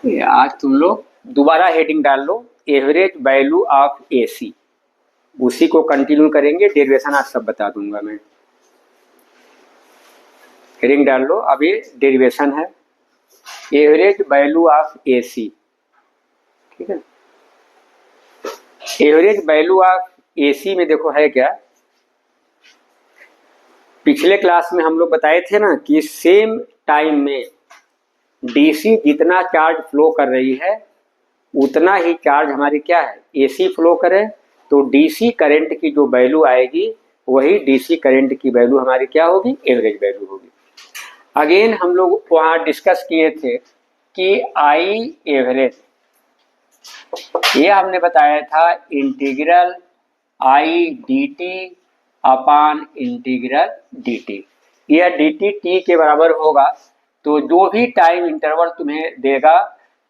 आज तुम लोग दोबारा हेडिंग डाल लो, एवरेज वैल्यू ऑफ एसी। उसी को कंटिन्यू करेंगे, डेरिवेशन आज सब बता दूंगा मैं। हेडिंग डाल लो, अब ये डेरिवेशन है एवरेज वैल्यू ऑफ एसी। ठीक है, एवरेज वैल्यू ऑफ एसी में देखो है क्या, पिछले क्लास में हम लोग बताए थे ना कि सेम टाइम में डीसी जितना चार्ज फ्लो कर रही है उतना ही चार्ज हमारी क्या है एसी फ्लो करे, तो डीसी करंट की जो वैल्यू आएगी वही डीसी करंट की वैल्यू हमारी क्या होगी, एवरेज वैल्यू होगी। अगेन हम लोग वहां डिस्कस किए थे कि आई एवरेज, ये हमने बताया था integral I D t upon integral D T. यह डी टी टी के बराबर होगा, तो जो भी टाइम इंटरवल तुम्हें देगा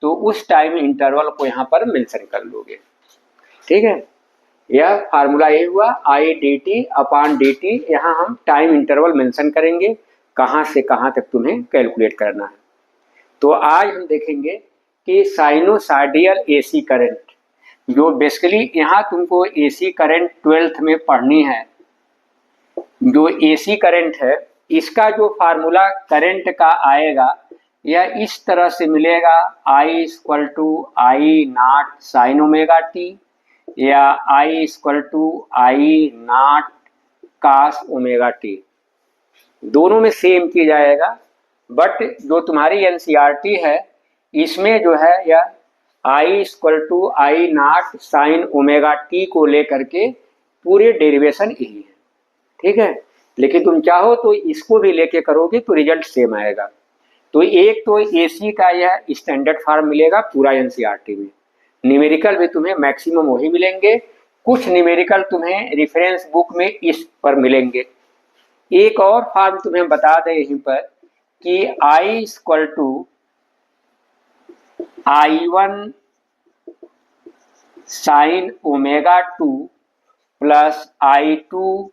तो उस टाइम इंटरवल को यहाँ पर मेंशन कर लोगे। ठीक है, यह फार्मूला ये हुआ I D t upon D t. यहाँ हम टाइम इंटरवल मेंशन करेंगे, कहाँ से कहाँ तक तुम्हें कैलकुलेट करना है। तो आज हम देखेंगे कि साइनोसॉइडल एसी करंट, जो बेसिकली यहाँ तुमको एसी करंट 12th में पढ़नी है। जो एसी करंट है इसका जो फार्मूला करंट का आएगा यह इस तरह से मिलेगा, I equal to I naught sine omega T या I equal to I naught cos omega T. दोनों में सेम चीज आएगा, बट जो तुम्हारी एनसीईआरटी है इसमें जो है यह I equal to I naught sine omega T को लेकर के पूरे डेरिवेशन यही है। ठीक है, लेकिन तुम चाहो तो इसको भी लेके करोगे तो रिजल्ट सेम आएगा। तो एक तो एसी का यह स्टैंडर्ड फॉर्म मिलेगा पूरा एनसीईआरटी में, न्यूमेरिकल भी तुम्हें मैक्सिमम वही मिलेंगे, कुछ न्यूमेरिकल तुम्हें रेफरेंस बुक में इस पर मिलेंगे। एक और फॉर्म तुम्हें बता दें यहीं पर कि I equal to I1 sine omega 2 plus I2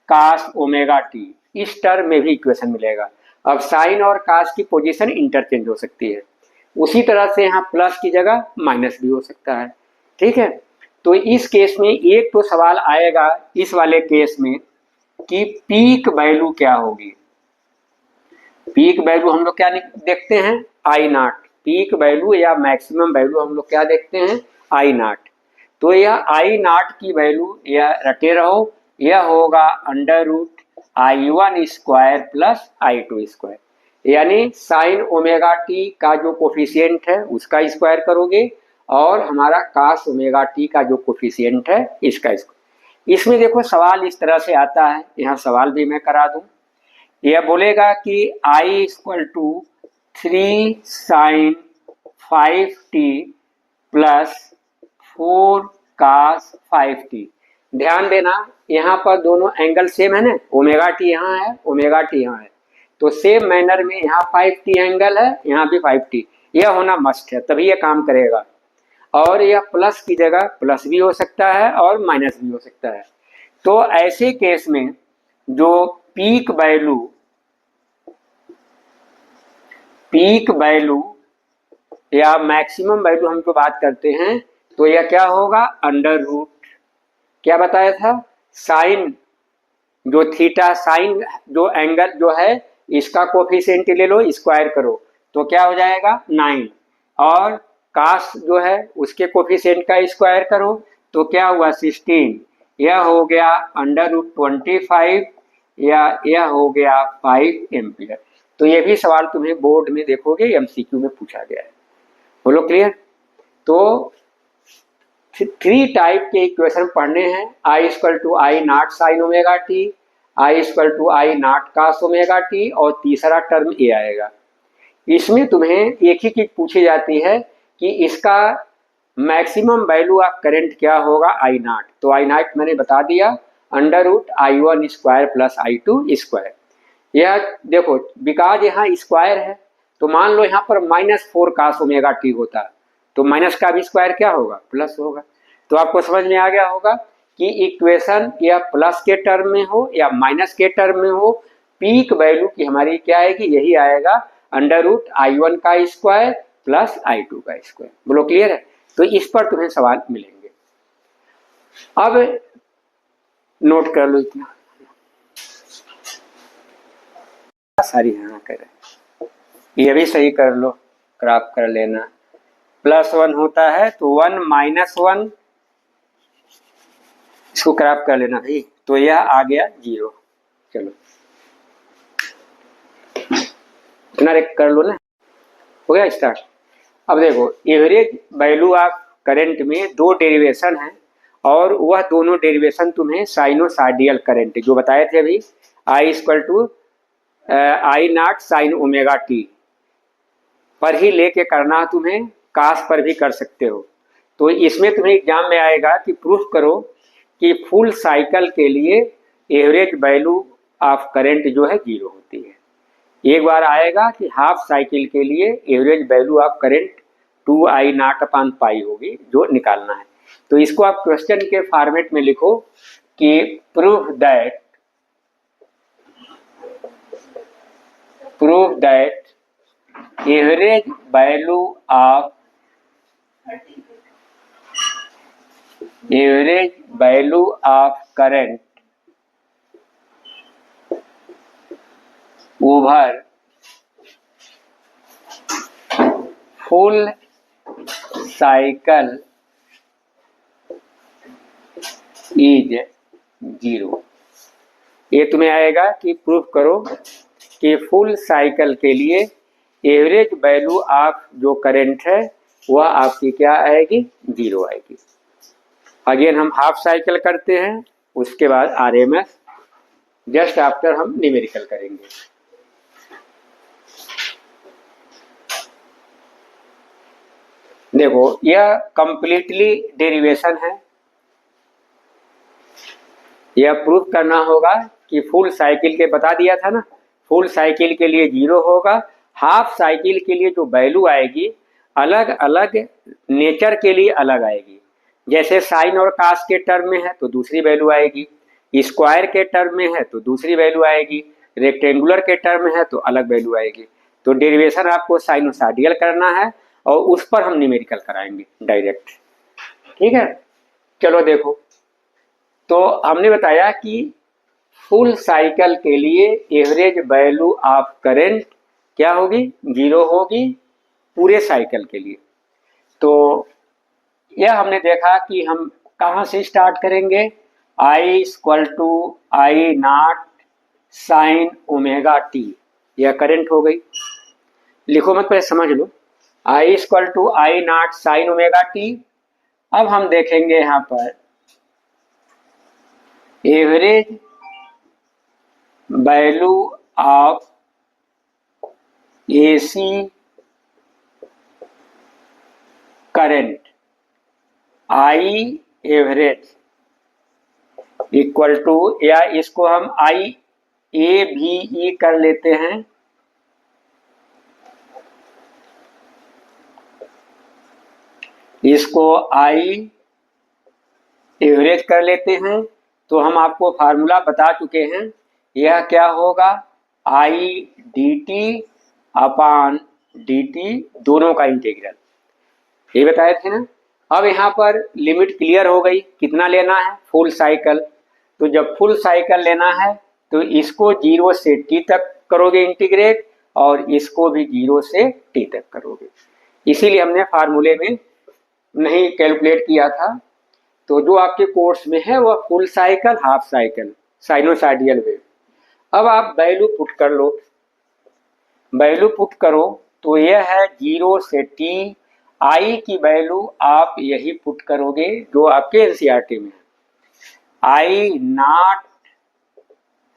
cos omega T, इस टर्म में भी इक्वेशन मिलेगा। अब साइन और कास की पोजीशन इंटरचेंज हो सकती है, उसी तरह से यहाँ प्लस की जगह माइनस भी हो सकता है। ठीक है, तो इस केस में एक तो सवाल आएगा इस वाले केस में कि पीक वैल्यू क्या होगी। पीक वैल्यू हम लोग क्या देखते हैं, आई नॉट। पीक वैल्यू या मैक्सिमम वैल्यू हम लोग क्या देखते हैं, आई नॉट। तो यह आई नॉट की वैल्यू यह रटे रहो, यह होगा under root I1 square plus I2 square, यानी साइन ओमेगा टी का जो कोफिशिएंट है उसका स्क्वायर करोगे और हमारा कास ओमेगा टी का जो कोफिशिएंट है इसका स्क्वायर। इसमें देखो सवाल इस तरह से आता है, यहाँ सवाल भी मैं करा दूं। यह बोलेगा कि I equal to 3 sine 5t plus 4 cos 5t। ध्यान देना यहाँ पर दोनों एंगल सेम है ना, ओमेगा टी यहाँ है, ओमेगा टी यहाँ है, तो सेम मैनर में यहाँ 5t एंगल है, यहाँ भी 5t। यह होना मस्ट है, तभी यह काम करेगा। और यह प्लस की जगह प्लस भी हो सकता है और माइनस भी हो सकता है। तो ऐसे केस में जो पीक वैल्यू या मैक्सिमम वैल्यू हम जो बात करते हैं तो यह क्या होगा, अंडर रूट क्या बताया था, साइन जो थीटा साइन जो एंगल जो है इसका कोफिशिएंट ले लो, स्क्वायर करो तो क्या हो जाएगा 9, और कास जो है उसके कोफिशिएंट का स्क्वायर करो तो क्या हुआ 16। यह हो गया अंडर रूट 25 या यह हो गया 5 एम्पियर। तो ये भी सवाल तुम्हें बोर्ड में देखोगे एमसीक्यू में पूछा गया है। बोलो क्लियर। तो 3 टाइप के इक्वेशन पढ़ने हैं, I equal to I naught sine omega T, I equal to I naught cos omega T, और तीसरा टर्म ए आएगा। इसमें तुम्हें एक ही चीज पूछी जाती है कि इसका मैक्सिमम वैल्यू ऑफ करंट क्या होगा, आई नॉट। तो आई नॉट मैंने बता दिया under root I1 square plus I2 square. यह देखो बिकॉज यहाँ स्क्वायर है तो मान लो यहाँ पर -4 कास ओमेगा टी होता है तो माइनस का भी स्क्वायर क्या होगा, प्लस होगा। तो आपको समझ में आ गया होगा कि इक्वेशन या प्लस के टर्म में हो या माइनस के टर्म में हो, पीक वैल्यू की हमारी क्या आएगी, यही आएगा अंडर रूट I1 का स्क्वायर प्लस I2 का स्क्वायर। बोलो क्लियर है? तो इस पर तुम्हें सवाल मिलेंगे। अब नोट कर लो इतना सारी हाँ करें, ये भी सही कर लो, क्रॉप कर लेना। +1 होता है तो 1 -1 इसको क्रॉप कर लेना भाई, तो यह आ गया 0। चलो इतना कर लो ना, हो गया स्टार्ट। अब देखो एवरेज वैल्यू ऑफ करंट में दो डेरिवेशन है और वह दोनों डेरिवेशन तुम्हें साइनोसाइडियल करंट जो बताए थे अभी, I = I0 sin ω/t पर ही लेके करना तुम्हें, कास पर भी कर सकते हो। तो इसमें तुम्हें एग्जाम में आएगा कि प्रूफ करो कि फुल साइकिल के लिए एवरेज वैल्यू ऑफ करंट जो है 0 होती है। एक बार आएगा कि हाफ साइकिल के लिए average value of current 2I0/π होगी, जो निकालना है। तो इसको आप क्वेश्चन के फॉर्मेट में लिखो कि proof that average value of current over full cycle is 0। ये तुम्हें आएगा कि प्रूफ करो कि फुल साइकिल के लिए एवरेज वैल्यू ऑफ जो करंट है वह आपकी क्या आएगी? 0 आएगी। अगेन हम हाफ साइकिल करते हैं, उसके बाद आरएमएस, जस्ट आफ्टर हम न्यूमेरिकल करेंगे। देखो यह कंप्लीटली डेरिवेशन है, यह प्रूफ करना होगा कि फुल साइकिल के बता दिया था ना, फुल साइकिल के लिए 0 होगा। हाफ साइकिल के लिए जो वैल्यू आएगी अलग अलग नेचर के लिए अलग आएगी। जैसे साइन और कास के टर्म में है तो दूसरी वैल्यू आएगी, स्क्वायर के टर्म में है तो दूसरी वैल्यू आएगी, रेक्टेंगुलर के टर्म में है तो अलग वैल्यू आएगी। तो डेरिवेशन आपको साइनोसाइडियल करना है और उस पर हम न्यूमेरिकल कराएंगे डायरेक्ट। ठीक है, चलो देखो, तो हमने बताया कि फुल साइकिल के लिए एवरेज वैल्यू ऑफ करंट क्या होगी? 0 होगी पूरे साइकिल के लिए। तो यह हमने देखा कि हम कहाँ से स्टार्ट करेंगे? I = I0 sin ω/t, यह करंट हो गई। लिखो मत, पहले समझ लो। I = I0 sin ω/t। अब हम देखेंगे यहाँ पर average value of AC current I average equal to, या इसको हम IAVE कर लेते हैं, इसको I एवरेज कर लेते हैं। तो हम आपको फार्मूला बता चुके हैं, यह क्या होगा? I/dt दोनों का इंटीग्रल, ये बताए थे ना। अब यहाँ पर लिमिट क्लियर हो गई, कितना लेना है? Full cycle. तो जब फुल साइकिल लेना है तो इसको 0 से t तक करोगे इंटीग्रेट, और इसको भी 0 से t तक करोगे। इसीलिए हमने फार्मूले में नहीं कैलकुलेट किया था। तो जो आपके कोर्स में है वह full cycle, half cycle, sinusoidal wave. अब आप वैल्यू पुट कर लो, वैल्यू पुट करो तो यह है 0 से t। I की वैल्यू आप यही पुट करोगे जो आपके एनसीईआरटी में है, I0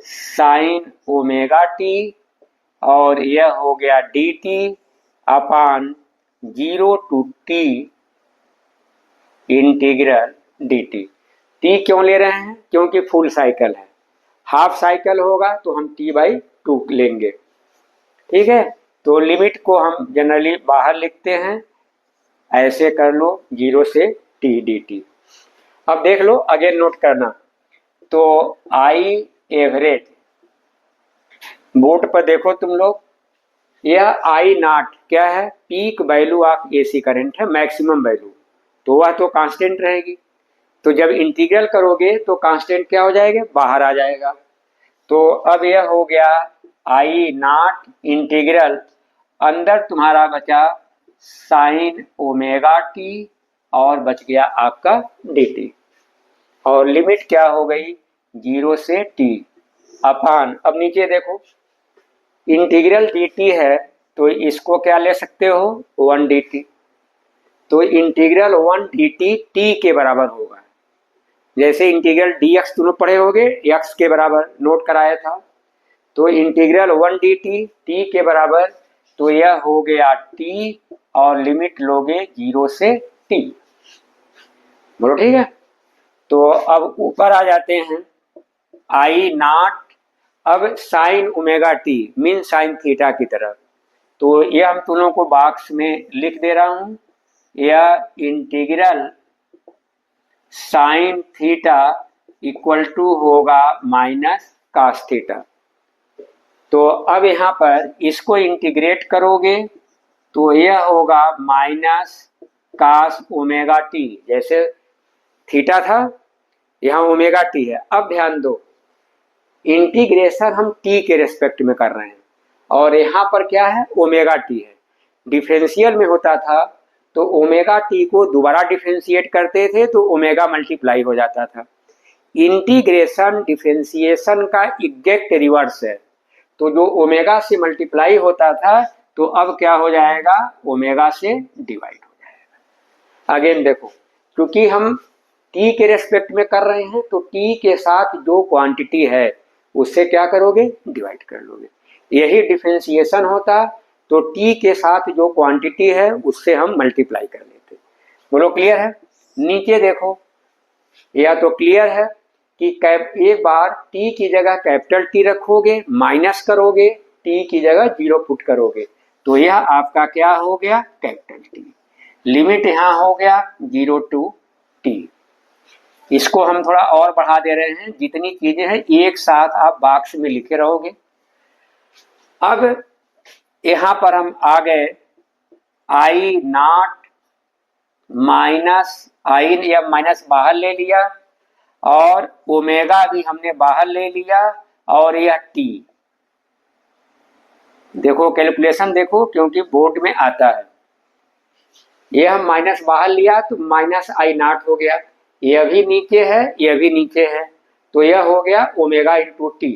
sin ω/t, और यह हो गया dt/0 to t integral dt। t क्यों ले रहे हैं? क्योंकि फुल साइकिल है। हाफ साइकिल होगा तो हम t/2 लेंगे। ठीक है, तो लिमिट को हम जनरली बाहर लिखते हैं, ऐसे कर लो 0 से t dt। अब देख लो, अगेन नोट करना। तो I एवरेज, बोर्ड पर देखो तुम लोग, यह आई नॉट क्या है, peak value of AC current है, मैक्सिमम वैल्यू, तो वह तो कांस्टेंट रहेगी। तो जब इंटीग्रल करोगे तो कांस्टेंट क्या हो जाएगा, बाहर आ जाएगा। तो अब यह हो गया आई नॉट इंटीग्रल, अंदर तुम्हारा बचा साइन ओमेगा टी और बच गया आपका डी टी, और लिमिट क्या हो गई 0 से टी अपान, अब नीचे देखो इंटीग्रल डी टी है तो इसको क्या ले सकते हो 1 डी टी, तो इंटीग्रल 1 डी टी टी के बराबर होगा। जैसे इंटीग्रल डी एक्स तुम पढ़े होगे, एक्स के बराबर नोट कराया था, तो इंटीग्रल 1 डी टी टी के बराबर, तो यह हो गया टी और लिमिट लोगे 0 से टी। बोलो ठीक है। तो अब ऊपर आ जाते हैं आई नॉट, अब sign omega T mean sine theta की तरफ, तो ये हम दोनों को बॉक्स में लिख दे रहा हूं, यह integral sine theta equal to होगा माइनस कास थीटा। तो अब यहाँ पर इसको इंटीग्रेट करोगे तो यह होगा माइनस कास ओमेगा टी, जैसे थीटा था यहाँ ओमेगा टी है। अब ध्यान दो इंटीग्रेशन हम टी के रेस्पेक्ट में कर रहे हैं और यहाँ पर क्या है ओमेगा टी है। डिफरेंशियल में होता था तो ओमेगा टी को दोबारा डिफरेंशिएट करते थे तो ओमेगा मल्टीप्लाई हो जाता था। इंटीग्रेशन डिफरेंशिएशन का एग्जैक्ट रिवर्स है, तो जो ओमेगा से मल्टीप्लाई होता था तो अब क्या हो जाएगा ओमेगा से डिवाइड हो जाएगा। अगेन देखो क्योंकि हम टी के रेस्पेक्ट में कर रहे हैं तो टी के साथ जो क्वांटिटी है उससे क्या करोगे डिवाइड कर लोगे, यही डिफरेंशिएशन होता, तो टी के साथ जो क्वांटिटी है उससे हम मल्टीप्लाई कर लेते। बोलो क्लियर है। नीचे देखो या तो क्लियर है कि एक बार टी की जगह कैपिटल टी रखोगे, माइनस करोगे, टी की जगह 0 पुट करोगे, तो यह आपका क्या हो गया कैपिटल टी। लिमिट यहाँ हो गया 0 टू टी। इसको हम थोड़ा और बढ़ा दे रहे हैं, जितनी चीजें हैं एक साथ आप बॉक्स में लिखे रहोगे। अब यहां पर हम आ गए आई नॉट माइनस आई या माइनस बाहर ले लिया और ओमेगा भी हमने बाहर ले लिया और यह टी। देखो कैलकुलेशन देखो क्योंकि बोर्ड में आता है, यह हम माइनस बाहर लिया तो माइनस आई नॉट हो गया, यह भी नीचे है यह भी नीचे है, तो यह हो गया ओमेगा इंटू टी।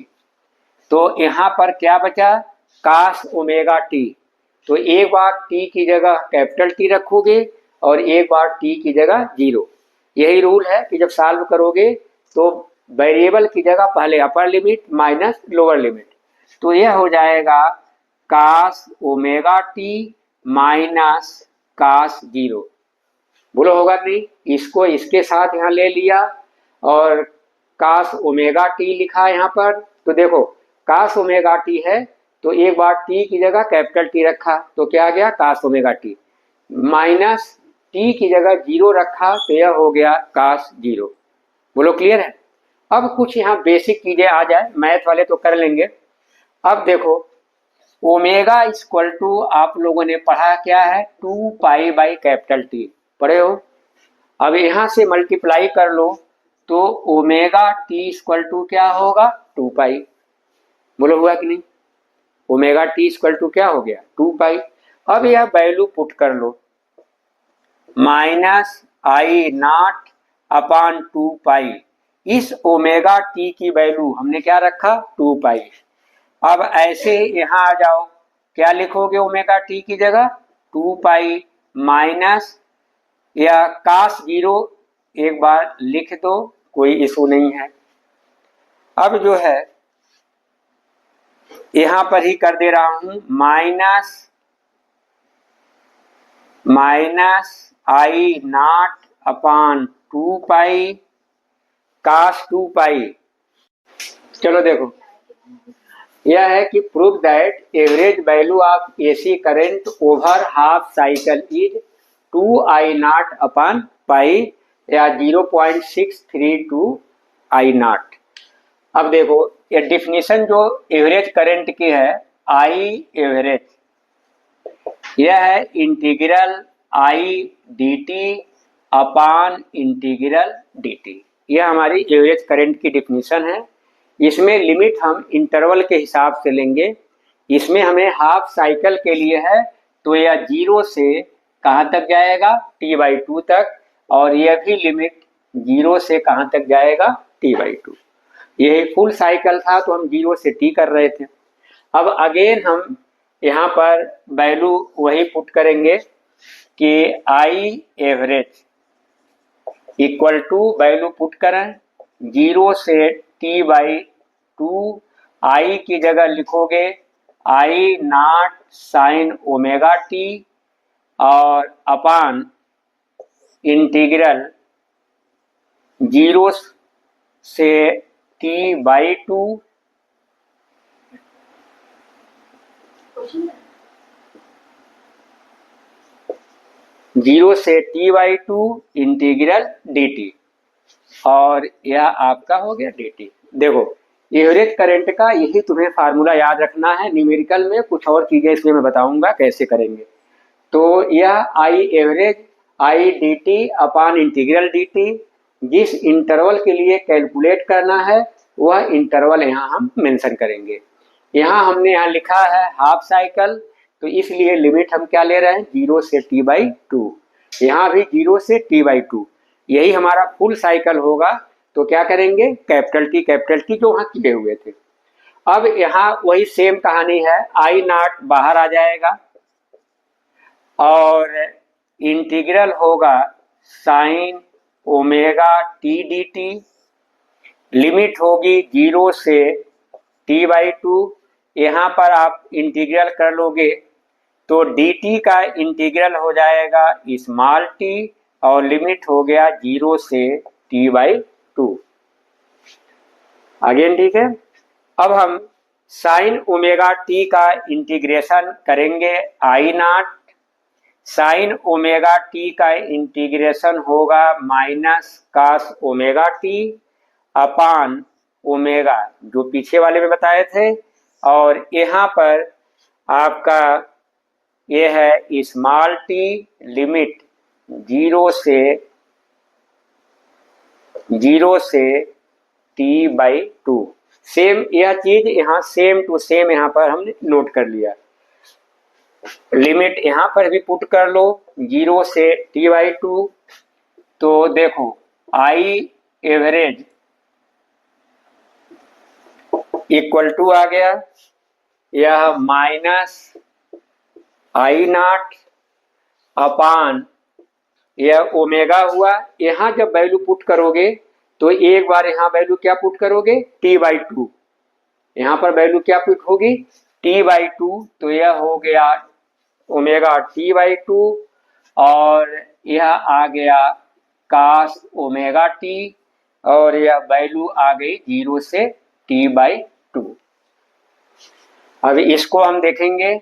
तो यहाँ पर क्या बचा कास ओमेगा टी, तो एक बार टी की जगह कैपिटल टी रखोगे और एक बार टी की जगह 0। यही रूल है कि जब सॉल्व करोगे तो वेरिएबल की जगह पहले upper limit minus lower limit, तो यह हो जाएगा cos omega t minus cos 0। बोलो होगा नहीं, इसको इसके साथ यहाँ ले लिया और कास ओमेगा टी लिखा यहाँ पर, तो देखो कास ओमेगा टी है तो एक बार टी की जगह कैपिटल टी रखा तो क्या आ गया cos omega t, minus t की जगह 0 रखा तो यह हो गया कास 0। बोलो क्लियर है। अब कुछ यहाँ बेसिक चीजें आ जाए, मैथ वाले तो कर लेंगे। अब देखो ओमेगा इक्वल टू आप लोगों ने पढ़ा क्या है 2 पाई बाई कैपिटल टी पढ़े हो। अब यहाँ से मल्टीप्लाई कर लो तो ओमेगा टी इक्वल टू क्या होगा 2 पाई। बोलो हुआ कि नहीं, ओमेगा टी इक्वल टू क्या हो गया 2 पाई। अब यह वैल्यू पुट कर लो माइनस आई नॉट अपान 2 पाई, इस ओमेगा टी की वैल्यू हमने क्या रखा 2 पाई। अब ऐसे यहाँ आ जाओ, क्या लिखोगे ओमेगा टी की जगह 2 पाई माइनस या कास 0 एक बार लिख दो, कोई इशू नहीं है। अब जो है यहां पर ही कर दे रहा हूं माइनस आई नॉट अपान 2 पाई कास 2 पाई। चलो देखो यह है कि prove that average value of AC current over half cycle is 2 I naught upon pi या 0.632 आई नॉट। अब देखो ये डिफिनीशन जो एवरेज करंट की है, आई एवरेज यह है integral I D t upon integral D T. यह हमारी एवरेज करंट की डिफिनीशन है। इसमें लिमिट हम इंटरवल के हिसाब से लेंगे। इसमें हमें हाफ साइकिल के लिए है तो यह 0 से कहाँ तक जाएगा, t/2 तक, और यह भी लिमिट 0 से कहाँ तक जाएगा, t/2। यही फुल साइकिल था तो हम 0 से t कर रहे थे। अब अगेन हम यहाँ पर वैल्यू वही पुट करेंगे कि I average equal to value put करें 0 से t/2। आई की जगह लिखोगे I naught sine omega T और अपान इंटीग्रल 0 से t/2 0 से t/2 इंटीग्रल dt, और यह आपका हो गया dt। देखो एवरेज करंट का यही तुम्हें फार्मूला याद रखना है। न्यूमेरिकल में कुछ और चीजें इसमें मैं बताऊंगा कैसे करेंगे। तो यह I average I D t upon integral D T, जिस इंटरवल के लिए कैलकुलेट करना है वह इंटरवल यहाँ हम मेंशन करेंगे। यहाँ हमने यहाँ लिखा है हाफ साइकिल, तो इसलिए लिमिट हम क्या ले रहे हैं, 0 से t/2। यहाँ भी 0 से t/2। यही हमारा फुल साइकिल होगा तो क्या करेंगे, कैपिटल टी जो वहाँ किए हुए थे। अब यहाँ वही सेम कहानी है, आई नॉट बाहर आ जाएगा और इंटीग्रल होगा sign omega t d T. Limit होगी 0 से t/2। यहाँ पर आप इंटीग्रल कर लोगे तो dt का इंटीग्रल हो जाएगा स्मॉल t और लिमिट हो गया 0 से t/2। अगेन ठीक है। अब हम साइन ओमेगा टी का इंटीग्रेशन करेंगे आई नॉट। साइन ओमेगा टी का इंटीग्रेशन होगा minus cos omega T upon omega, जो पीछे वाले में बताए थे, और यहाँ पर आपका ये है स्मॉल टी, लिमिट 0 से t/2। सेम यह चीज यहाँ सेम टू सेम यहाँ पर हमने नोट कर लिया। लिमिट यहाँ पर भी पुट कर लो 0 से t/2। तो देखो आई एवरेज इक्वल टू आ गया यह माइनस आई नॉट अपान यह ओमेगा हुआ। यहाँ जब वैल्यू पुट करोगे तो एक बार यहाँ वैल्यू क्या पुट करोगे, t/2। यहाँ पर वैल्यू क्या पुट होगी, t/2। तो यह हो गया ओमेगा t/2 और यह आ गया cos ओमेगा t और यह वैल्यू आ गई 0 से t/2। अब इसको हम देखेंगे,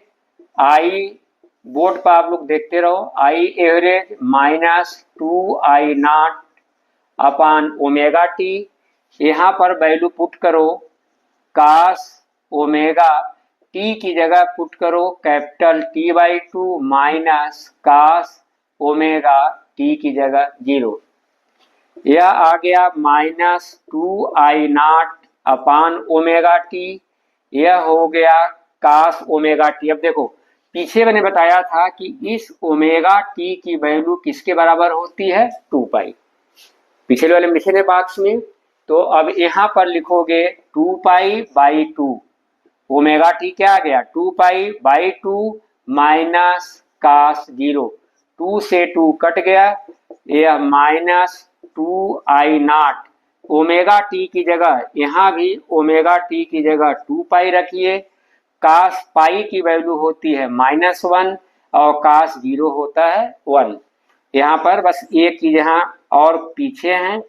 आई बोर्ड पर आप लोग देखते रहो, I average minus 2i naught upon omega T. यहाँ पर वैल्यू पुट करो cos ओमेगा टी की जगह पुट करो capital t/2 minus cos omega T की जगह 0। यह आ गया minus 2i naught upon omega T. यह हो गया cos ओमेगा टी। अब देखो पीछे मैंने बताया था कि इस ओमेगा टी की वैल्यू किसके बराबर होती है, 2π। पिछले वाले में लिखे थे बॉक्स में, तो अब यहाँ पर लिखोगे 2π/2। ओमेगा टी क्या आ गया, 2π/2 माइनस cos 0। 2 से 2 कट गया, यह minus 2i not. Omega T की जगह यहाँ भी ओमेगा टी की जगह 2π रखिए। cos पाई की वैल्यू होती है -1 और cos 0 होता है 1। यहाँ पर बस एक चीज यहाँ और पीछे है,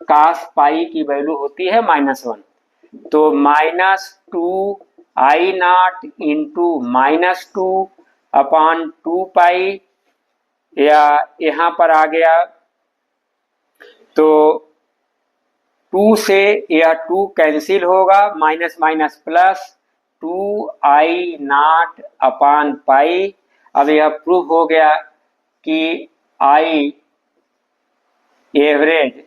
cos पाई की वैल्यू होती है -1। तो -2i नॉट इंटू -2 अपान 2π, या यहाँ पर आ गया तो 2 से यह 2 कैंसिल होगा, minus minus plus 2i naught upon pi अब यह प्रूव हो गया कि I average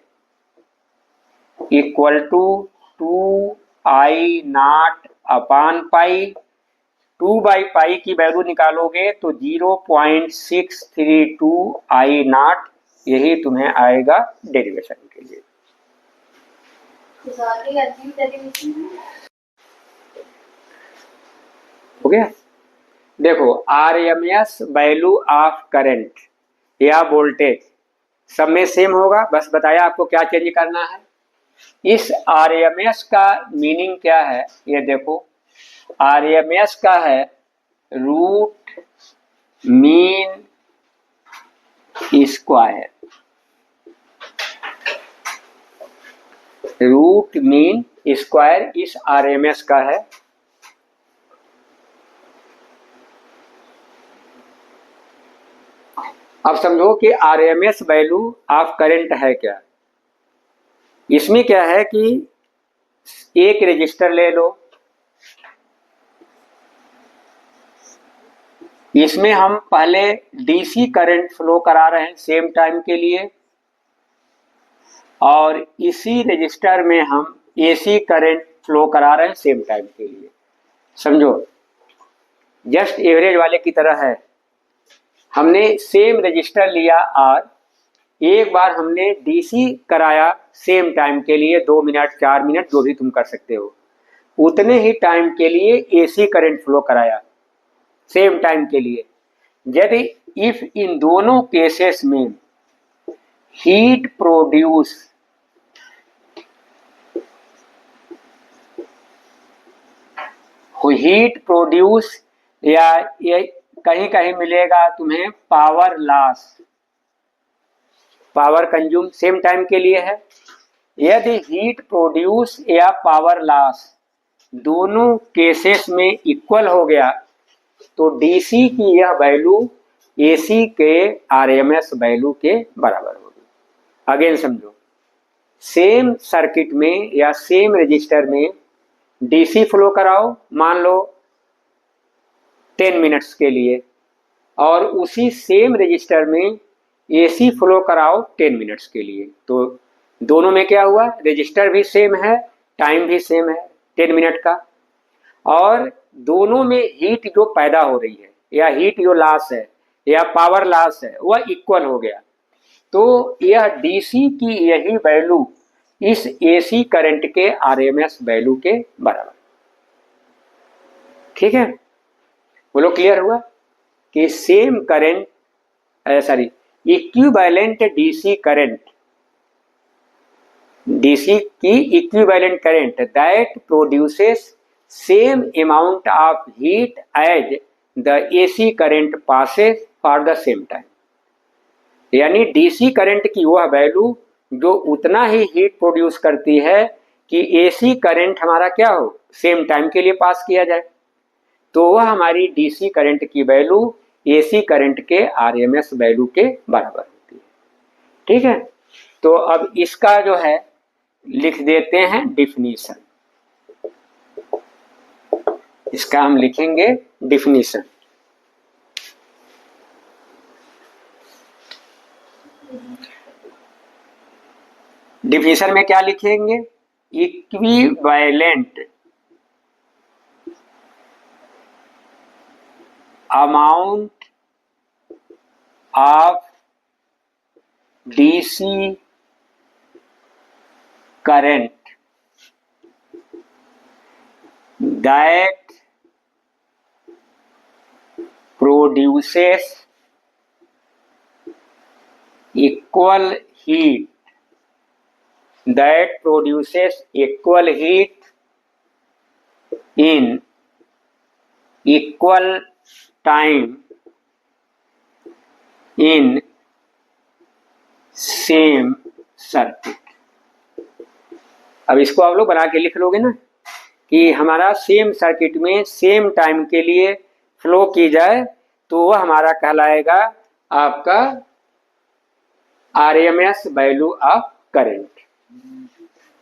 equal to 2I naught upon pi. 2/पाई की वैल्यू निकालोगे तो 0.632I नॉट, यही तुम्हें आएगा डेरिवेशन के लिए। हो गया। देखो RMS वैल्यू ऑफ करंट या वोल्टेज सब में सेम होगा, बस बताया आपको क्या चेंज करना है। इस RMS का मीनिंग क्या है, ये देखो RMS का है root mean square. Root mean square इस RMS का है। अब समझो कि RMS वैल्यू ऑफ करंट है क्या। इसमें क्या है कि एक रजिस्टर ले लो, इसमें हम पहले DC करंट फ्लो करा रहे हैं सेम टाइम के लिए, और इसी रजिस्टर में हम AC करंट फ्लो करा रहे हैं सेम टाइम के लिए। समझो जस्ट एवरेज वाले की तरह है। हमने सेम रजिस्टर लिया और एक बार हमने DC कराया सेम टाइम के लिए, 2 मिनट 4 मिनट जो भी तुम कर सकते हो, उतने ही टाइम के लिए AC करंट फ्लो कराया सेम टाइम के लिए। यदि इफ इन दोनों केसेस में हीट प्रोड्यूस या ये कहीं कहीं मिलेगा तुम्हें power loss, power consume same time के लिए है। यदि हीट प्रोड्यूस या पावर लॉस दोनों केसेस में इक्वल हो गया तो DC की यह वैल्यू AC के RMS वैल्यू के बराबर होगी। अगेन समझो, सेम सर्किट में या सेम रजिस्टर में DC फ्लो कराओ मान लो 10 मिनट्स के लिए, और उसी सेम रजिस्टर में AC फ्लो कराओ 10 मिनट्स के लिए, तो दोनों में क्या हुआ, रजिस्टर भी सेम है, टाइम भी सेम है 10 मिनट का, और दोनों में हीट जो पैदा हो रही है या हीट जो लॉस है या पावर लॉस है वह इक्वल हो गया। तो यह DC की यही वैल्यू इस AC करंट के RMS वैल्यू के बराबर। ठीक है, बोलो क्लियर हुआ कि same current equivalent DC current, DC की equivalent current that produces same amount of heat as the AC current passes for the same time. यानी DC करंट की वह वैल्यू जो उतना ही हीट प्रोड्यूस करती है कि AC करंट हमारा क्या हो, सेम टाइम के लिए पास किया जाए, तो वह हमारी DC करंट की वैल्यू AC करंट के RMS वैल्यू के बराबर होती है। ठीक है, तो अब इसका जो है लिख देते हैं डिफिनीशन। इसका हम लिखेंगे डिफिनीशन। डिफिनीशन में क्या लिखेंगे, equivalent amount of DC current that produces equal heat in equal time in same circuit. अब इसको आप लोग बना के लिख लोगे ना कि हमारा सेम सर्किट में सेम टाइम के लिए फ्लो की जाए तो वह हमारा कहलाएगा आपका RMS value of current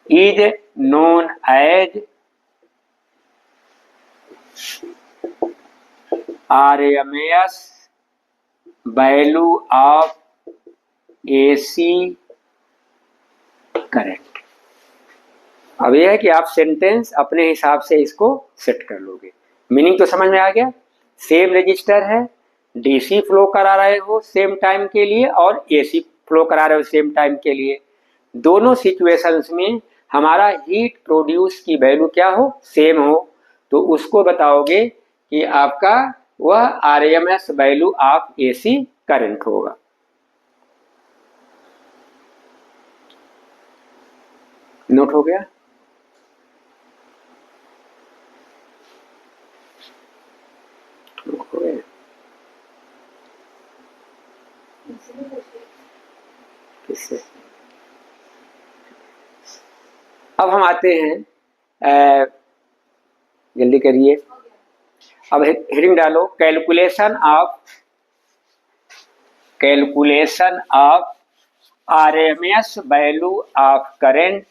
is known as RMS value of AC current. अब यह है कि आप सेंटेंस अपने हिसाब से इसको सेट कर लोगे। मीनिंग तो समझ में आ गया। सेम रजिस्टर है, डीसी फ्लो करा रहे हो सेम टाइम के लिए और एसी फ्लो करा रहे हो सेम टाइम के लिए, दोनों सिचुएशंस में हमारा हीट प्रोड्यूस की वैल्यू क्या हो, सेम हो, तो उसको बताओगे कि आपका वह RMS value of AC current होगा। नोट हो गया? किससे? अब हम आते हैं, जल्दी करिए, अब हेडिंग डालो, calculation of RMS value of current,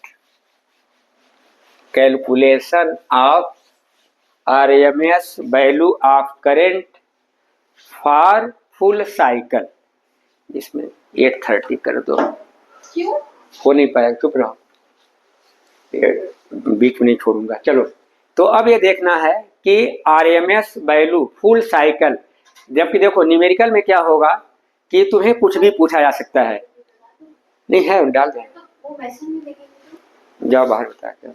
calculation of RMS value of current for full cycle. इसमें 830 कर दो। क्यों? हो नहीं पाया, चुप रहो, बीच में नहीं छोड़ूंगा। चलो, तो अब ये देखना है कि आरएमएस वैल्यू फुल साइकिल, जबकि देखो न्यूमेरिकल में क्या होगा कि तुम्हें कुछ भी पूछा जा सकता है। नहीं है, डाल दें, जाओ बाहर बता क्या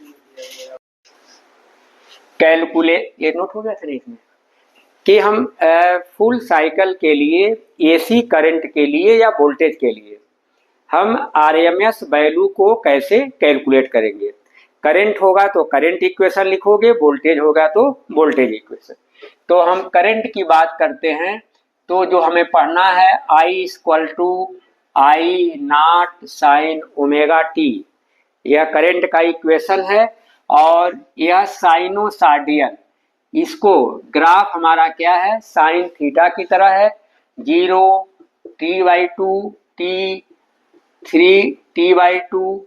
कैलकुलेट, ये नोट हो गया था इसमें कि हम फुल साइकिल के लिए एसी करंट के लिए या वोल्टेज के लिए हम आरएमएस वैल्यू को कैसे कैलकुलेट करेंगे। करंट होगा तो करंट इक्वेशन लिखोगे, वोल्टेज होगा तो वोल्टेज इक्वेशन। तो हम करंट की बात करते हैं तो जो हमें पढ़ना है I = I not sine omega T, यह करंट का इक्वेशन है और यह साइनोसॉइडल, इसको ग्राफ हमारा क्या है, साइन थीटा की तरह है, 0 T/2 T 3 T/2,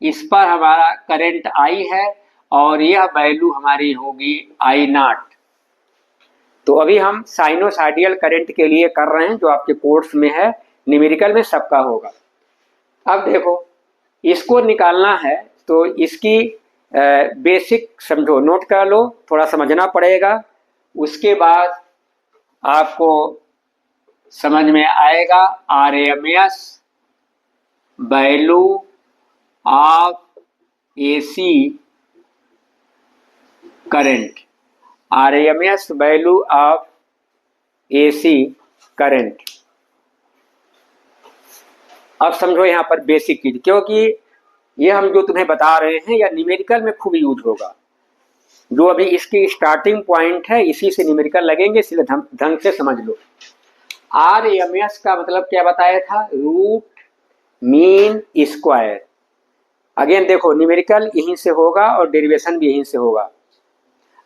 इस पर हमारा करंट I है और यह वैल्यू हमारी होगी I0। तो अभी हम साइनोसॉइडल करंट के लिए कर रहे हैं जो आपके कोर्स में है, न्यूमेरिकल में सबका होगा। अब देखो, इसको निकालना है तो इसकी बेसिक समझो, नोट कर लो, थोड़ा समझना पड़ेगा, उसके बाद आपको समझ में आएगा RMS value of AC current, RMS value of AC current. अब समझो यहाँ पर बेसिक चीज, क्योंकि ये हम जो तुम्हें बता रहे हैं या न्यूमेरिकल में खूब यूज होगा। जो अभी इसकी स्टार्टिंग पॉइंट है, इसी से न्यूमेरिकल लगेंगे, इसलिए ढंग से समझ लो। आरएमएस का मतलब क्या बताया था, रूट मीन स्क्वायर। अगेन देखो, न्यूमेरिकल यहीं से होगा और डेरिवेशन भी यहीं से होगा।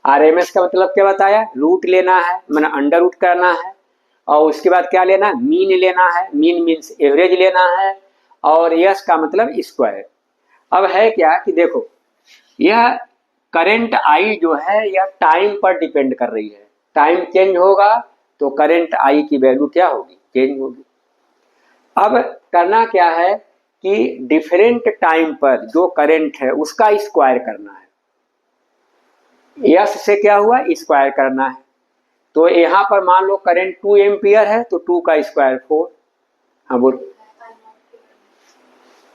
आरएमएस का मतलब क्या बताया, रूट लेना है, माना अंडर रूट करना है, और उसके बाद क्या लेना है, मीन लेना है, मीन मीन्स एवरेज लेना है, और यस का मतलब स्क्वायर। अब है क्या कि देखो, यह करंट आई जो है यह टाइम पर डिपेंड कर रही है, टाइम चेंज होगा तो करंट आई की वैल्यू क्या होगी, चेंज होगी। अब करना क्या है कि डिफरेंट टाइम पर जो करंट है उसका स्क्वायर करना है। यस से क्या हुआ, स्क्वायर करना है। तो यहाँ पर मान लो करंट 2 एम्पियर है तो 2 का स्क्वायर 4। हाँ बोल,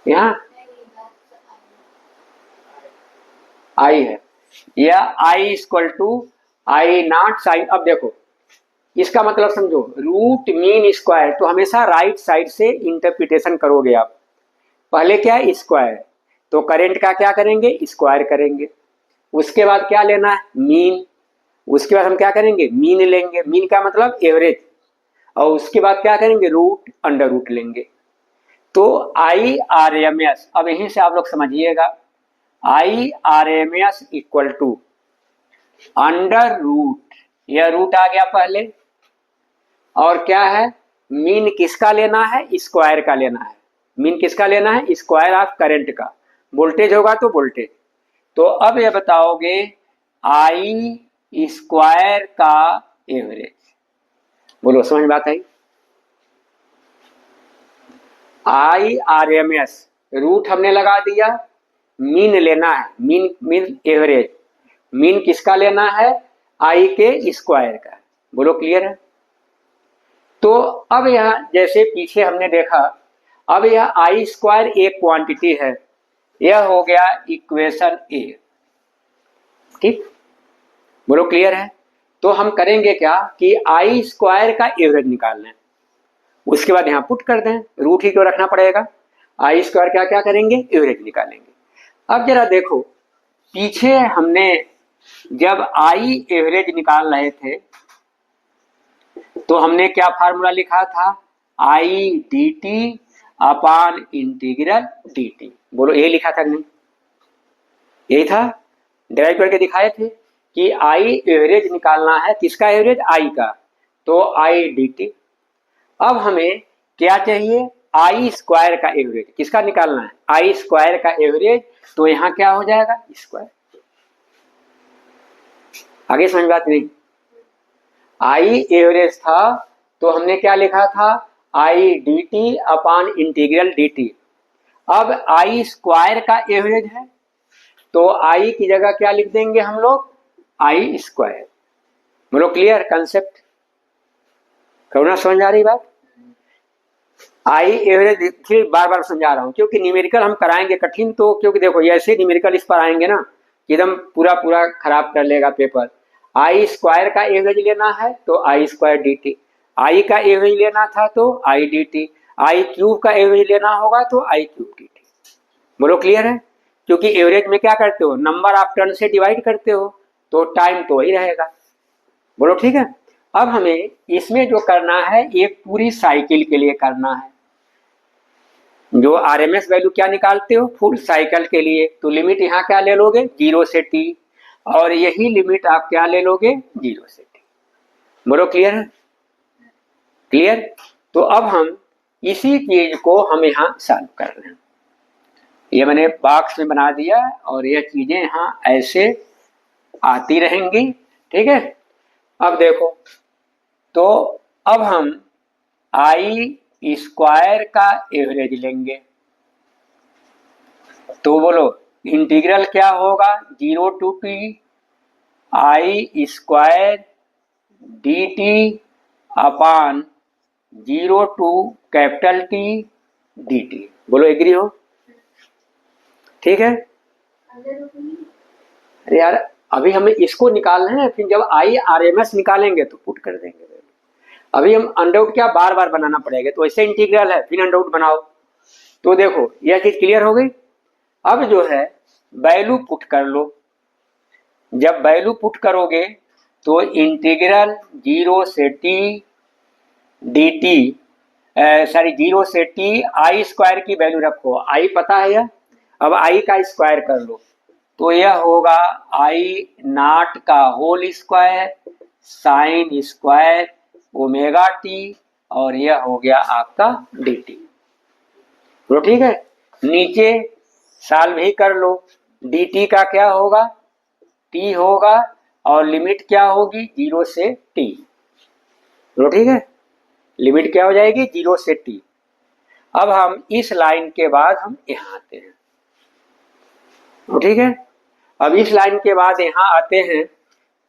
यहाँ आई है, या I = I0 साइन। अब देखो इसका मतलब समझो, रूट मीन स्क्वायर, तो हमेशा राइट साइड से इंटरप्रिटेशन करोगे आप। पहले क्या है, स्क्वायर, तो करंट का क्या करेंगे, स्क्वायर करेंगे। उसके बाद क्या लेना है, मीन। उसके बाद हम क्या करेंगे, मीन लेंगे, मीन का मतलब एवरेज, और उसके बाद क्या करेंगे, रूट अंडर रूट लेंगे। तो IRMS, अब यहीं से आप लोग समझिएगा, IRMS = अंडर रूट, यह रूट आ गया पहले, और क्या है, मीन किसका लेना है, स्क्वायर का लेना है। मीन किसका लेना है, स्क्वायर ऑफ करंट का, वोल्टेज होगा तो वोल्टेज। तो अब ये बताओगे I² का एवरेज, बोलो समझ में बात आई। IRMS रूट हमने लगा दिया, मीन लेना है, मीन एवरेज, मीन किसका लेना है, आई के स्क्वायर का। बोलो क्लियर है। तो अब यह जैसे पीछे हमने देखा, अब यह आई स्क्वायर एक क्वांटिटी है, यह हो गया इक्वेशन ए। ठीक, बोलो क्लियर है। तो हम करेंगे क्या कि आई स्क्वायर का एवरेज निकाल लें, उसके बाद यहां पुट कर दें, रूट ही क्यों रखना पड़ेगा, आई स्क्वायर क्या क्या करेंगे, एवरेज निकालेंगे। अब जरा देखो, पीछे हमने जब आई एवरेज निकाल रहे थे तो हमने क्या फार्मूला लिखा था, I D t upon integral D t. बोलो ये लिखा था नहीं, यही था, डिराइव करके दिखाए थे कि आई एवरेज निकालना है, किसका एवरेज, आई का, तो आई डी टी। अब हमें क्या चाहिए, आई स्क्वायर का एवरेज, किसका निकालना है, आई स्क्वायर का एवरेज, तो यहां क्या हो जाएगा, स्क्वायर। आगे समझ बात नहीं, आई एवरेज था तो हमने क्या लिखा था, I D t upon integral D T. अब आई स्क्वायर का एवरेज है तो आई की जगह क्या लिख देंगे हम लोग, आई स्क्वायर। बोलो क्लियर कंसेप्ट, करुणा समझ आ रही बात। आई एवरेज फिर बार बार समझा रहा हूं क्योंकि न्यूमेरिकल हम कराएंगे कठिन, तो क्योंकि देखो ऐसे न्यूमेरिकल इस पर आएंगे ना एकदम पूरा पूरा खराब कर लेगा पेपर। आई स्क्वायर का एवरेज लेना है तो आई स्क्वायर डी टी, आई का एवरेज लेना था तो I D T, I cube का एवरेज लेना होगा तो आई क्यूब डी टी। बोलो क्लियर है, क्योंकि एवरेज में क्या करते हो, नंबर ऑफ टर्न से डिवाइड करते हो तो टाइम तो वही रहेगा। बोलो ठीक है। अब हमें इसमें जो करना है एक पूरी साइकिल के लिए करना है, जो आरएमएस वैल्यू क्या निकालते हो, फुल साइकिल के लिए, तो लिमिट यहाँ क्या ले लोगे, 0 से t, और यही लिमिट आप क्या ले लोगे, 0 से t। बोलो क्लियर है, क्लियर। तो अब हम इसी चीज को हम यहाँ सॉल्व कर रहे हैं, ये मैंने बॉक्स में बना दिया और यह चीजें यहाँ ऐसे आती रहेंगी, ठीक है। अब देखो, तो अब हम आई स्क्वायर का एवरेज लेंगे, तो बोलो इंटीग्रल क्या होगा, 0 to t I square d t upon 0 to capital t d t. बोलो एग्री हो, ठीक है। अरे यार अभी हमें इसको निकालना है, फिर जब आई आरएमएस निकालेंगे तो पुट कर देंगे। अभी हम अंडरआउट क्या बार बार बनाना पड़ेगा, तो ऐसे इंटीग्रल है फिर अंडरआउट बनाओ। तो देखो यह चीज क्लियर हो गई। अब जो है वैल्यू पुट कर लो, जब वैल्यू पुट करोगे तो इंटीग्रल 0 से टी डी टी, सॉरी 0 से टी आई स्क्वायर की वैल्यू रखो, आई पता है यह, अब आई का स्क्वायर कर लो तो यह होगा आई नॉट का whole square sine square omega T, और यह हो गया आपका डी टी। तो ठीक है, नीचे सॉल्व ही कर लो, डी टी का क्या होगा, टी होगा, और लिमिट क्या होगी, 0 से टी। तो ठीक है, लिमिट क्या हो जाएगी, 0 से टी। अब हम इस लाइन के बाद हम यहाँ आते हैं, तो ठीक है। अब इस लाइन के बाद यहाँ आते हैं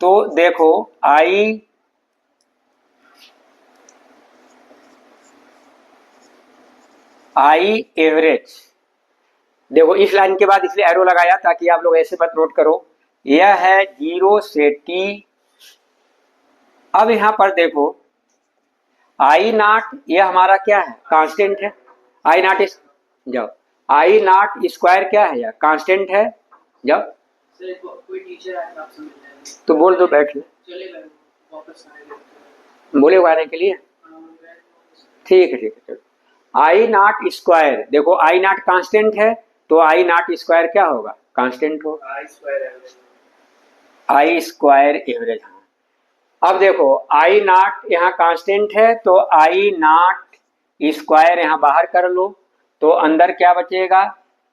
तो देखो आई एवरेज, देखो इस लाइन के बाद इसलिए एरो लगाया ताकि आप लोग ऐसे मत नोट करो, यह है 0 से टी। अब यहां पर देखो आई नॉट, यह हमारा क्या है, कांस्टेंट है, आई नॉट इस जाओ, आई नॉट स्क्वायर क्या है, या कांस्टेंट है, जाओ कोई टीचर आए आपसे मिलने, तो बोल दो बैठ ले, चलेगा वापस बोले आने के लिए, ठीक है ठीक है। चलो आई नॉट स्क्वायर, देखो आई नॉट कांस्टेंट है तो आई नॉट स्क्वायर क्या होगा, कांस्टेंट हो, आई स्क्वायर एवरेज। हाँ अब देखो आई नॉट यहाँ कांस्टेंट है तो आई नॉट स्क्वायर यहाँ बाहर कर लो तो अंदर क्या बचेगा,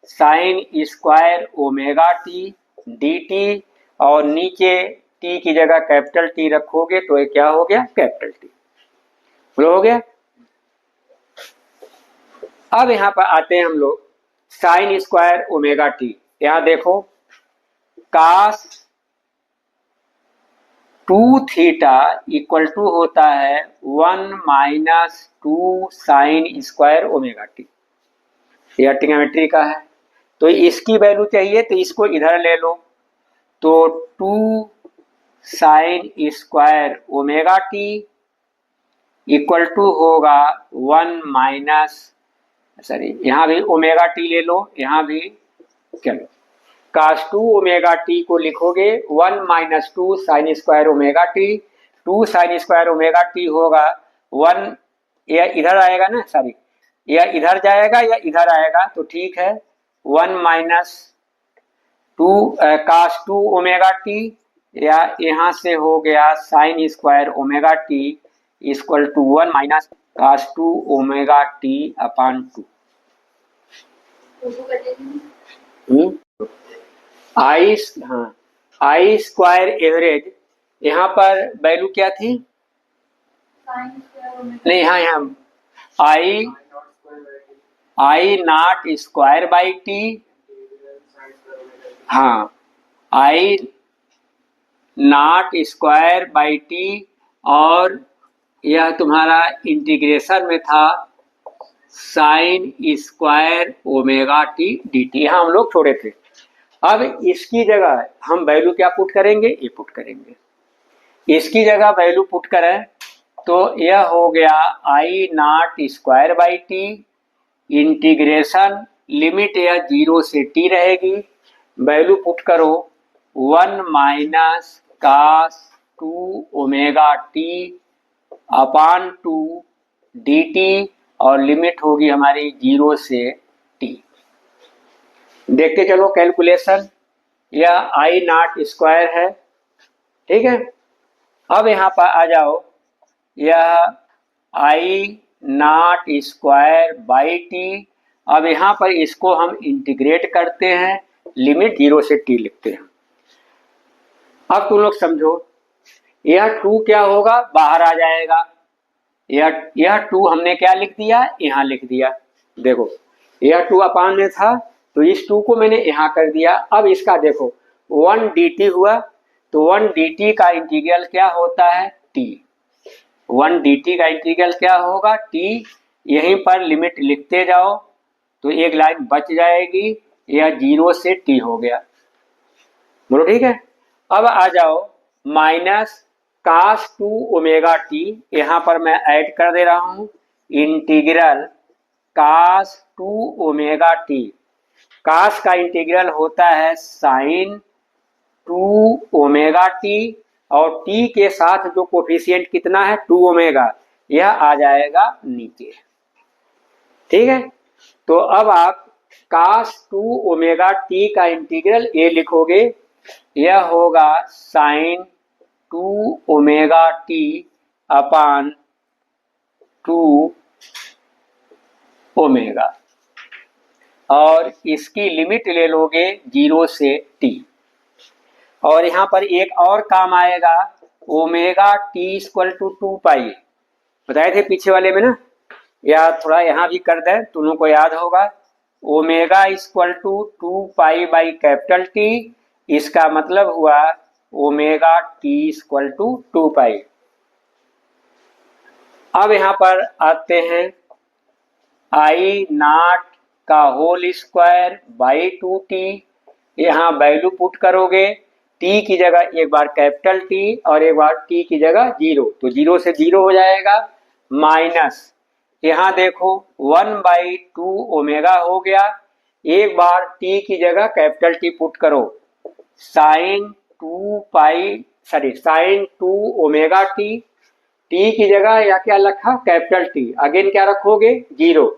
sign square omega t d T, और नीचे टी की जगह कैपिटल टी रखोगे तो ये क्या हो गया, कैपिटल टी। हो गया। अब यहाँ पर आते हैं हम लोग साइन स्क्वायर ओमेगा टी। यहाँ देखो कास 2 थीटा इक्वल टू होता है 1 minus 2 sine square omega T. यह ट्रिग्नोमेट्री का है, तो इसकी वैल्यू चाहिए तो इसको इधर ले लो, तो 2 sine square omega t equal to होगा 1 माइनस, सॉरी यहाँ भी ओमेगा टी ले लो, यहाँ भी चलो कास 2 ओमेगा टी को लिखोगे 1 minus 2 sine square omega T. 2 sine square omega T होगा 1, यह इधर आएगा ना, सॉरी यह इधर जाएगा या इधर आएगा तो ठीक है, 1 माइनस 2 कास 2 ओमेगा टी, या यहाँ से हो गया sine square omega t equal to 1 minus cos 2 omega T upon 2। I square average, यहाँ पर वैल्यू क्या थी, नहीं यहाँ I naught square by t, हाँ I naught square by t, और यह तुम्हारा इंटीग्रेशन में था sine square omega t d t, यहाँ हम लोग छोड़े थे। अब इसकी जगह हम वैल्यू क्या पुट करेंगे, ये पुट करेंगे, इसकी जगह वैल्यू पुट करें तो यह हो गया I naught square by T, integration limit यह 0 से टी रहेगी, वैल्यू पुट करो 1 minus cos 2 omega T upon 2 D T, और लिमिट होगी हमारी 0 से टी। देखते चलो कैलकुलेशन, यह आई नॉट स्क्वायर है, ठीक है। अब यहाँ पर आ जाओ, यह आई नॉट स्क्वायर बाई टी, अब यहाँ पर इसको हम इंटीग्रेट करते हैं, लिमिट 0 से टी लिखते हैं। अब तुम लोग समझो, यह 2 क्या होगा, बाहर आ जाएगा, यह 2 हमने क्या लिख दिया, यहाँ लिख दिया, देखो यह 2 अपान में था तो इस 2 को मैंने यहाँ कर दिया। अब इसका देखो 1 dt हुआ, तो 1 dt का इंटीग्रल क्या होता है, t। 1 dt का इंटीग्रल क्या होगा, t। यहीं पर लिमिट लिखते जाओ तो एक लाइन बच जाएगी, यह 0 से t हो गया, बोलो ठीक है। अब आ जाओ माइनस कास 2 ओमेगा टी, यहाँ पर मैं ऐड कर दे रहा हूँ इंटीग्रल कास 2 ओमेगा टी। कास का इंटीग्रल होता है साइन 2 ओमेगा टी, और टी के साथ जो कोफिशिएंट कितना है 2 ओमेगा, यह आ जाएगा नीचे, ठीक है। तो अब आप कास 2 ओमेगा टी का इंटीग्रल ये लिखोगे, यह होगा sign 2 omega T upon 2 omega, और इसकी लिमिट ले लोगे 0 से टी। और यहाँ पर एक और काम आएगा, ओमेगा टी इक्वल टू 2 पाई, बताए थे पीछे वाले में ना, या थोड़ा यहाँ भी कर दें, तुम को याद होगा, omega equal to 2 pi by capital t, इसका मतलब हुआ omega t equal to 2 pi. अब यहाँ पर आते हैं आई नॉट का होल स्क्वायर बाई 2t, यहाँ वैल्यू पुट करोगे, t की जगह एक बार कैपिटल T और एक बार t की जगह 0, तो 0 से 0 हो जाएगा, माइनस यहाँ देखो 1/2 ओमेगा हो गया, एक बार t की जगह कैपिटल T पुट करो, साइन 2 ओमेगा t, t की जगह या क्या रखा कैपिटल T, अगेन क्या रखोगे 0,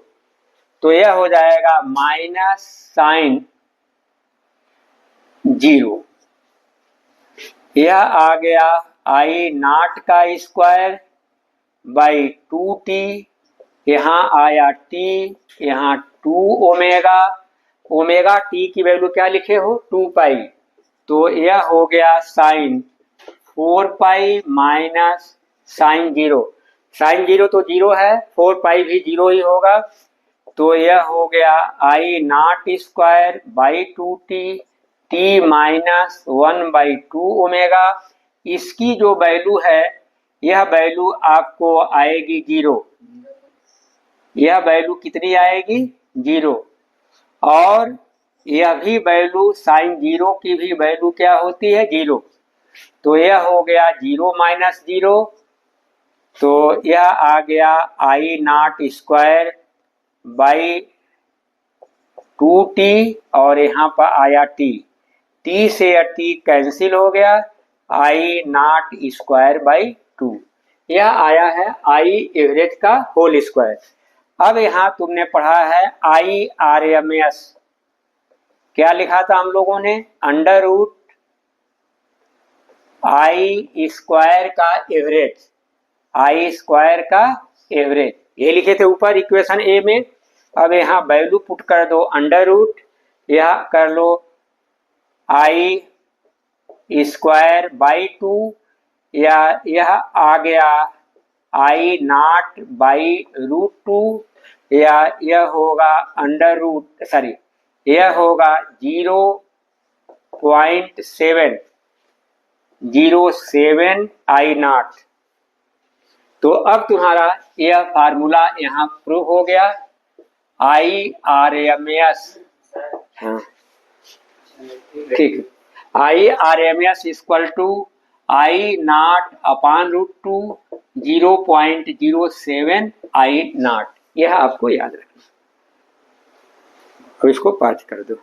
तो यह हो जाएगा माइनस साइन 0, यह आ गया आई नॉट का स्क्वायर बाई 2t, यहाँ आया t, यहाँ 2 ओमेगा, ओमेगा t की वैल्यू क्या लिखे हो 2 पाई, तो यह हो गया sine 4 pi minus sine 0, sine 0 तो 0 है, 4 पाई भी 0 ही होगा, तो यह हो गया I naught square by 2t t minus 1/2 omega. इसकी जो वैल्यू है यह वैल्यू आपको आएगी 0। यह वैल्यू कितनी आएगी? 0। और यह भी वैल्यू साइन 0 की भी वैल्यू क्या होती है? 0। तो यह हो गया 0 माइनस 0। तो यह आ गया I naught square by 2t और यहाँ पर आया t। t से यह t कैंसिल हो गया, आई नॉट स्क्वायर बाई 2। यह आया है आई एवरेज का होल स्क्वायर। अब यहाँ तुमने पढ़ा है आई RMS। क्या लिखा था हम लोगों ने? अंडर रूट आई स्क्वायर का एवरेज, आई स्क्वायर का एवरेज, ये लिखे थे ऊपर इक्वेशन ए में। अब यहाँ वैल्यू पुट कर दो अंडर रूट, यह कर लो आई स्क्वायर बाई 2, या यह आ गया आई नॉट बाई रूट 2, या यह होगा अंडर रूट सॉरी यह होगा 0.707 आई नॉट। तो अब तुम्हारा यह फार्मूला यहाँ प्रूव हो गया। आई RMS, हाँ ठीक, I RMS equal to I naught upon root 2 0.07 I naught. यह आपको याद रखना। अब इसको पाँच कर दो।